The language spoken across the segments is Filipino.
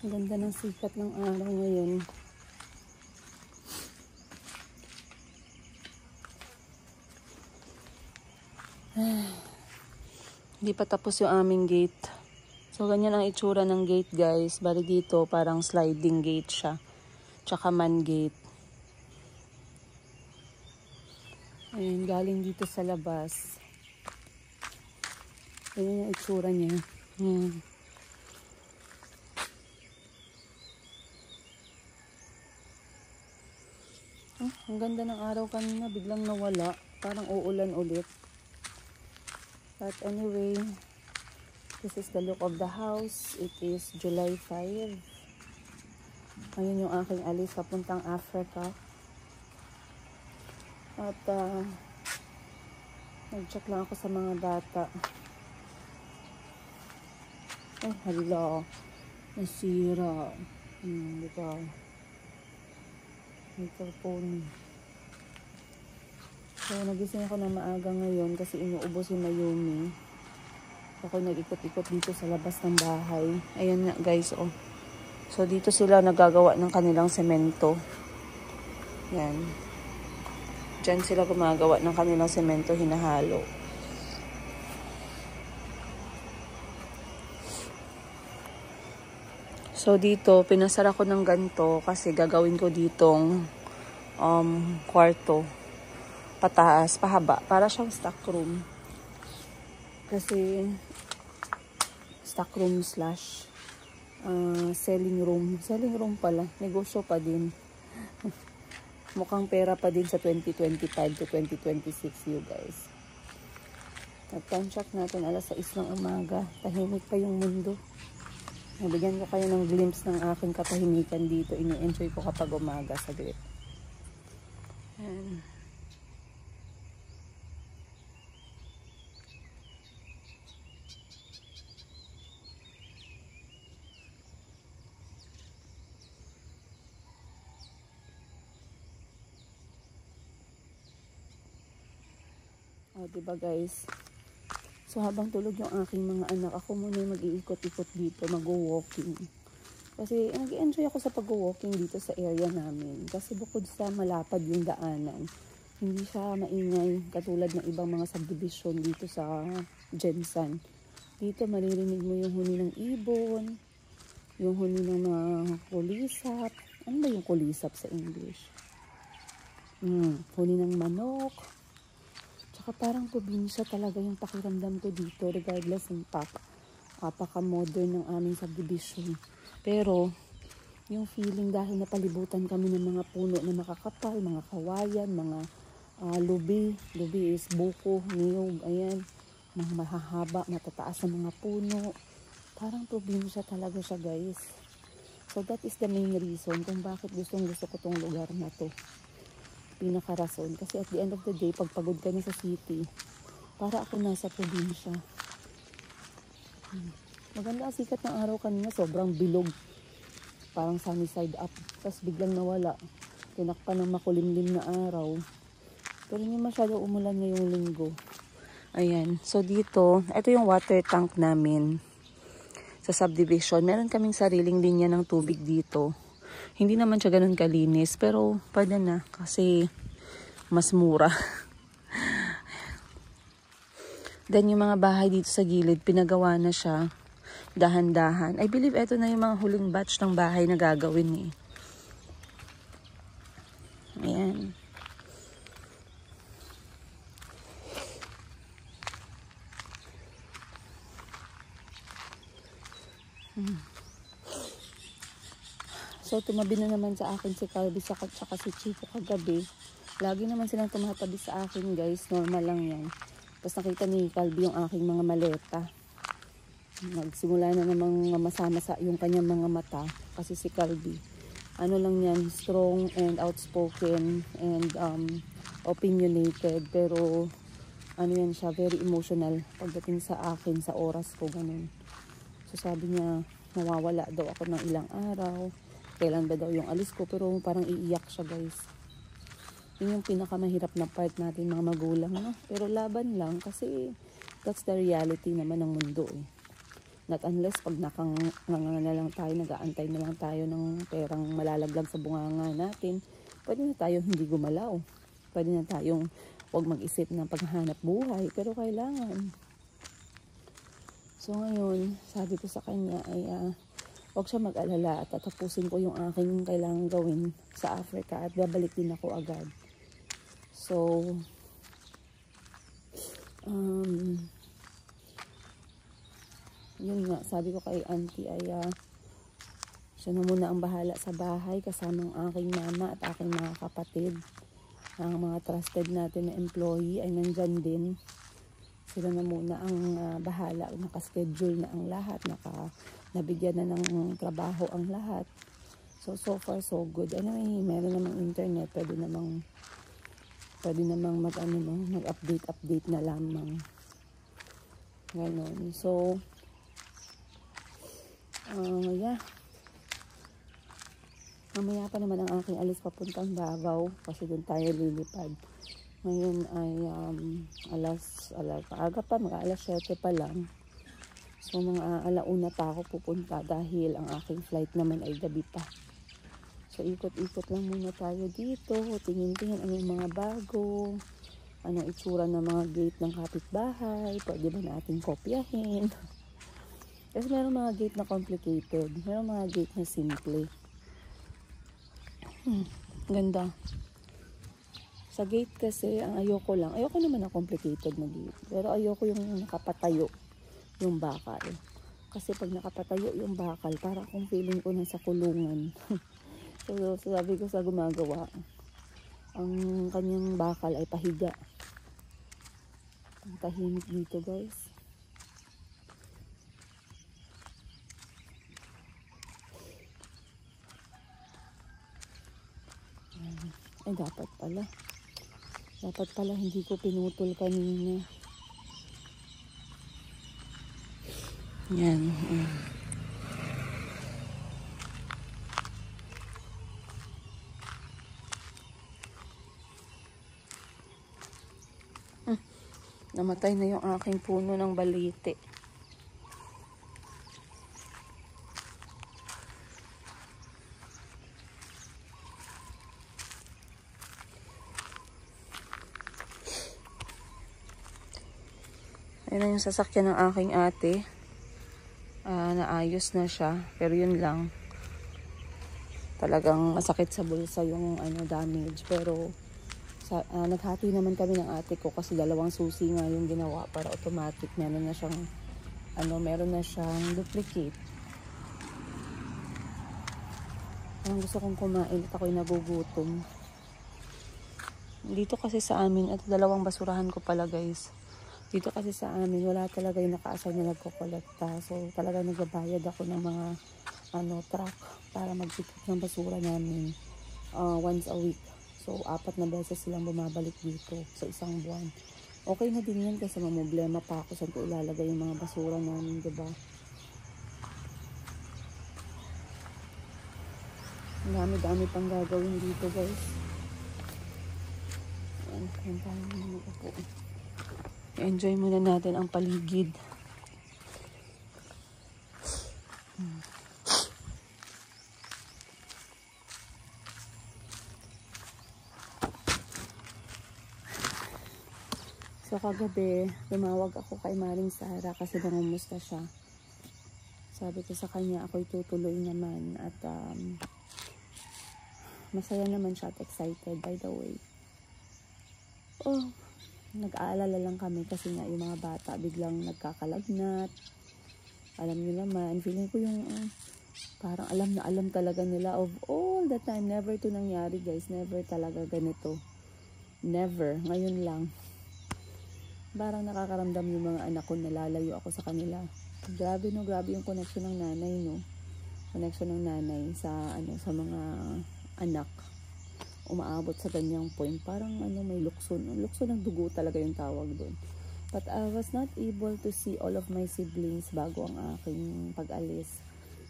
Ang ganda ng sikat ng araw ngayon. Hindi pa tapos yung aming gate. So, ganyan ang itsura ng gate, guys. Bali dito, parang sliding gate siya. Tsaka man gate. Ayan, galing dito sa labas. Ayan yung itsura niya. Ayan. Ang ganda ng araw kanina. Biglang nawala. Parang uulan ulit. But anyway, this is the look of the house. It is July 5. Ayun yung aking alis papuntang Africa. At nag-check lang ako sa mga bata. Ay, hala. Nasira. Diba? Microphone. So, nagising ako na maaga ngayon kasi inuubo si Mayumi. Ako nag-ikot-ikot dito sa labas ng bahay. Ayan nga guys, oh. So, dito sila nagagawa ng kanilang semento. Yan. Diyan sila gumagawa ng kanilang semento, hinahalo. So, dito, pinasara ko ng ganito kasi gagawin ko ditong kwarto. Pataas, pahaba. Para siyang stock room. Kasi, stock room slash selling room. Selling room pala. Negosyo pa din. Mukhang pera pa din sa 2025 to 2026, you guys. At time check natin, alas 6 ng umaga. Tahimik pa yung mundo. Nabigyan ko kayo ng glimpse ng aking katahimikan dito. Ini-enjoy ko kapag umaga saglit. Ayan. O, diba guys? So, habang tulog yung aking mga anak, ako muna yung mag-iikot-ikot dito, mag-walking. Kasi, nag-enjoy ako sa pag-walking dito sa area namin. Kasi bukod sa malapad yung daanan, hindi siya maingay katulad ng ibang mga subdivision dito sa Jensan. Dito, maririnig mo yung huni ng ibon, yung huni ng mga kulisap. Ano ba yung kulisap sa English? Huni ng manok. Tsaka parang probinsya talaga yung pakiramdam ko dito regardless ng apaka-modern ng aming subdivision. Pero, yung feeling dahil napalibutan kami ng mga puno na makakapal, mga kawayan, mga lubi. Lubi is buko, niyog, ayan. Mga mahahaba, matataas na mga puno. Parang probinsya talaga siya, guys. So, that is the main reason kung bakit gustong-gusto ko tong lugar na to. Pinakarason. Kasi at the end of the day, pag pagod ka na sa city, para ako nasa probinsya. Maganda ang sikat ng araw kanina. Sobrang bilog. Parang sunny side up. Tapos biglang nawala. Tinakpan ng makulimlim na araw. Pero hindi masyado umulan ngayong linggo. Ayan. So dito, ito yung water tank namin. Sa subdivision. Meron kaming sariling linya ng tubig dito. Hindi naman siya ganun kalinis, pero pwede na kasi mas mura. Then yung mga bahay dito sa gilid, pinagawa na siya dahan-dahan. I believe ito na yung mga huling batch ng bahay na gagawin eh. Ayan. So, tumabi na naman sa akin si Calvi saka si Chico kagabi. Lagi naman silang tumatabi sa akin, guys. Normal lang yan. Tapos nakita ni Calvi yung aking mga maleta. Nagsimula na namang mamasa-masa yung kanyang mga mata. Kasi si Calvi, ano lang yan, strong and outspoken and opinionated. Pero, ano yan siya, very emotional pagdating sa akin, sa oras ko, ganun. So, sabi niya, nawawala daw ako ng ilang araw. Kailan ba daw yung alis ko, pero parang iiyak siya, guys. Yun yung pinakamahirap na part natin mga magulang, no? Pero laban lang kasi that's the reality naman ng mundo eh. Not unless pag nakanganga na lang tayo, nag-aantay na lang tayo ng perang malalaglag sa bunganga natin, pwede na tayo hindi gumalaw. Pwede na tayong huwag mag-isip ng paghahanap buhay, pero kailangan. So ngayon, sabi ko sa kanya ay huwag siya mag-alala at tatapusin ko yung aking kailangan gawin sa Africa at babalik din ako agad. So, yun nga, sabi ko kay auntie ay siya na muna ang bahala sa bahay kasama ang aking mama at aking mga kapatid. Ang mga trusted natin na employee ay nandyan din. Sila na muna ang bahala, nakaschedule na ang lahat, nabigyan na ng trabaho ang lahat. So far so good. Anyway, meron namang internet, pwede namang mag-update na lamang. Ganon. So, yeah. Mamaya pa naman ang aking alis papuntang Davao kasi doon tayo lilipad. Ngayon ay aga pa, mag-alas 7 pa lang. So mga alauna pa ako pupunta dahil ang aking flight naman ay gabi pa. So ikot-ikot lang muna tayo dito, tingin-tingin ano yung mga bago, anong itsura ng mga gate ng kapitbahay, pwede ba natin kopyahin. Kasi meron mga gate na complicated, meron mga gate na simple. Ganda. Sa gate kasi, ang ayoko naman na complicated na gate. Pero ayoko yung nakapatayo yung bakal. Kasi pag nakapatayo yung bakal, para akong feeling ko nasa kulungan. So sabi ko sa gumagawa, ang kanyang bakal ay pahiga. Ang tahimik dito guys. Ay dapat pala hindi ko pinutol kanina. Yan. Namatay na yung aking puno ng balite. Ayun na yung sasakyan ng aking ate. Naayos na siya. Pero yun lang. Talagang masakit sa bulsa yung damage. Pero naghati naman kami ng ate ko kasi dalawang susi nga yung ginawa para automatic. Meron na siyang duplicate. Ang gusto kong kumain at ako'y nagugutom. Dito kasi sa amin, at dalawang basurahan ko pala guys. Dito kasi sa amin, wala talaga yung naka-assign na nagkokolekta. So, talaga nagbabayad ako ng mga truck para mag-pick up ng basura namin once a week. So, 4 na beses silang bumabalik dito sa isang buwan. Okay na din yan kasi mamblema pa ako saan ko ilalagay yung mga basura namin, diba? Ang dami-dami pang gagawin dito, guys. Ayan tayo muna po. Enjoy muna natin ang paligid. So kagabi, tumawag ako kay Maring Sara kasi nangumusta siya. Sabi ko sa kanya, ako'y tutuloy naman at masaya naman siya at excited by the way. Nag-aalala lang kami kasi nga yung mga bata biglang nagkakalagnat. Alam niyo naman, feeling ko yung parang alam talaga nila of all the time. Never to nangyari guys, never talaga ganito. Never, ngayon lang. Parang nakakaramdam yung mga anak ko, nalalayo ako sa kanila. Grabe yung connection ng nanay, no? Connection ng nanay sa mga anak. Umaabot sa ganyang point. Parang may lukso ng dugo talaga yung tawag doon. But I was not able to see all of my siblings bago ang aking pag-alis.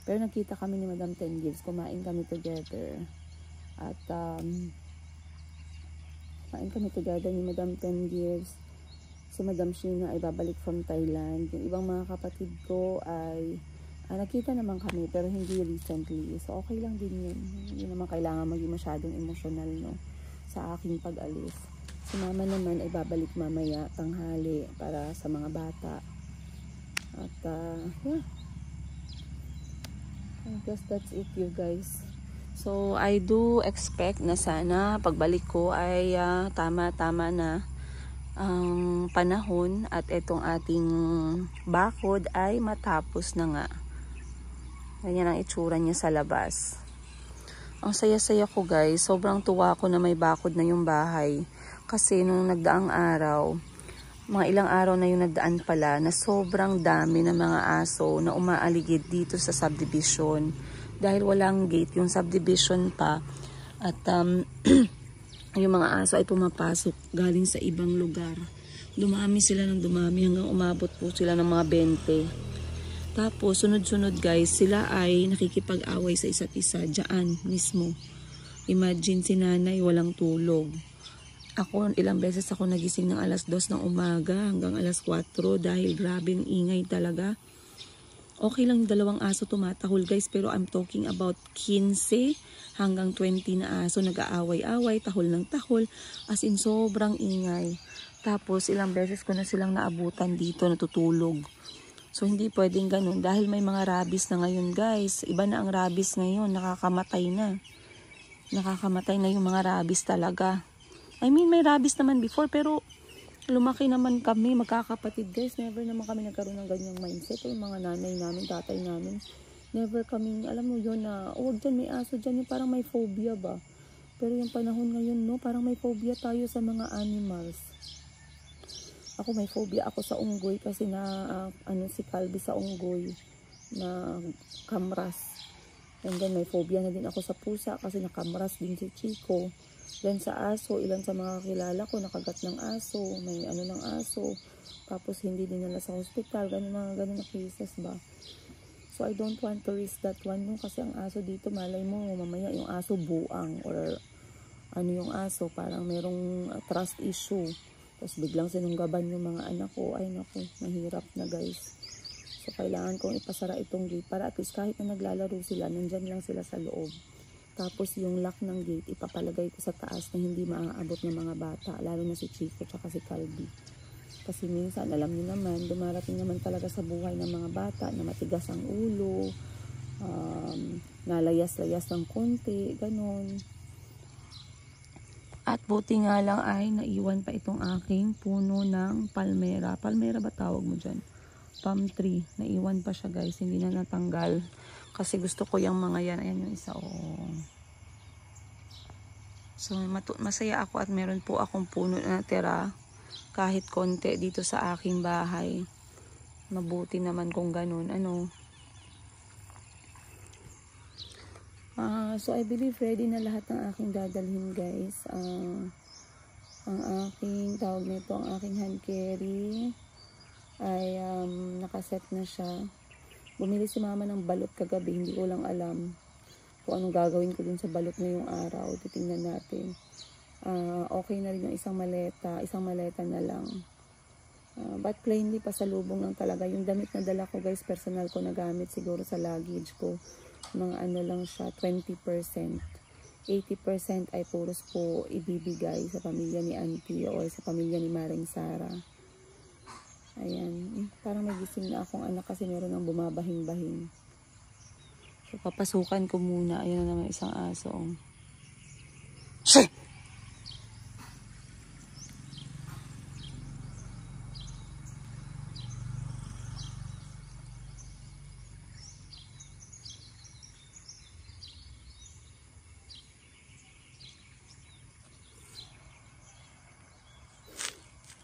Pero nakita kami ni Madam Ten Gives, kumain kami together. At kumain kami together ni Madam Ten Gives. si Madam Sheena ay babalik from Thailand. Yung ibang mga kapatid ko ay nakita naman kami pero hindi recently. So okay lang din yun. Hindi naman kailangan maging masyadong emotional, no, sa aking pag-alis. Si mama naman ay babalik mamaya tanghali para sa mga bata. At yeah, I guess that's it, you guys. So I do expect na sana pagbalik ko ay tama-tama na ang panahon at itong ating bakod ay matapos na nga. Ganyan ang itsura niya sa labas. Ang saya-saya ko, guys. Sobrang tuwa ko na may bakod na yung bahay. Kasi nung nagdaang araw, mga ilang araw na yung nagdaan pala, na sobrang dami ng mga aso na umaaligid dito sa subdivision. Dahil walang gate yung subdivision pa. At yung mga aso ay pumapasok galing sa ibang lugar. Dumami sila ng dumami hanggang umabot po sila ng mga 20. Tapos sunod-sunod, guys, sila ay nakikipag-away sa isa't isa dyan mismo. Imagine si nanay walang tulog. Ako, ilang beses ako nagising ng alas 2 ng umaga hanggang alas 4 dahil grabe ang ingay talaga. Okay lang yung dalawang aso tumatahol, guys, pero I'm talking about 15 hanggang 20 na aso nag-aaway-away, tahol ng tahol, as in sobrang ingay. Tapos ilang beses ko na silang naabutan dito natutulog. So hindi pwedeng ganun dahil may mga rabies na ngayon, guys. Iba na ang rabies ngayon, nakakamatay na. Nakakamatay na yung mga rabies talaga. I mean, may rabies naman before pero lumaki naman kami, magkakapatid, guys. Never naman kami nagkaroon ng ganyang mindset. O yung mga nanay namin, tatay namin, never kami, alam mo yun na, huwag dyan, may aso dyan, yung parang may phobia ba. Pero yung panahon ngayon, no, parang may phobia tayo sa mga animals. Ako may phobia ako sa unggoy kasi si Calvi sa unggoy na kamras. And then may phobia na din ako sa pusa kasi nakamras din si Chico. Then sa aso, ilan sa mga kilala ko nakagat ng aso, may ng aso, tapos hindi din nila sa hospital, mga ganun na cases ba. So I don't want to risk that one, no, kasi ang aso dito, malay mo mamaya yung aso buang or yung aso parang merong trust issue. Tapos biglang sinunggaban yung mga anak ko. Ay naku, mahirap na, guys. So kailangan kong ipasara itong gate para at least kahit na naglalaro sila, nandyan lang sila sa loob. Tapos yung lock ng gate, ipapalagay ko sa taas na hindi maaabot ng mga bata. Lalo na si Chico at si Calvi. Kasi minsan, alam niyo naman, dumarating naman talaga sa buhay ng mga bata na matigas ang ulo, nalayas-layas ng konti, ganun. At buti nga lang ay naiwan pa itong aking puno ng palmera. Palmera ba tawag mo dyan? Palm tree. Naiwan pa siya, guys. Hindi na natanggal. Kasi gusto ko yung mga yan. Ayan yung isa. Oh. So masaya ako at meron po akong puno na natira. Kahit konti dito sa aking bahay. Mabuti naman kung ganun. So I believe ready na lahat ng aking dadalhin, guys. Ang aking tawag nito, ang aking hand carry ay nakaset na siya. Bumili si mama ng balot kagabi, hindi ko lang alam kung anong gagawin ko dun sa balot ngayong araw. Titingnan natin. Okay na rin yung isang maleta na lang. But plainly pasalubong lang talaga. Yung damit na dala ko, guys, personal ko na gamit siguro sa luggage ko. Mga lang siya, 20%. 80% ay puros po ibibigay sa pamilya ni Auntie o sa pamilya ni Maring Sara. Ayan. Parang may gising na akong anak kasi meron ng bumabahing-bahing. So, papasukan ko muna. Ayan na naman isang aso.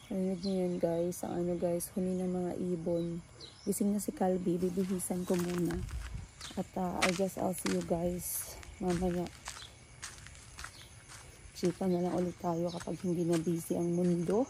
Ayun yun, guys. Ang guys, huni ng mga ibon. Gising na si Calvi. Bibihisan ko muna. At I guess I'll see you guys mamaya. Chika na lang ulit tayo kapag hindi na busy ang mundo.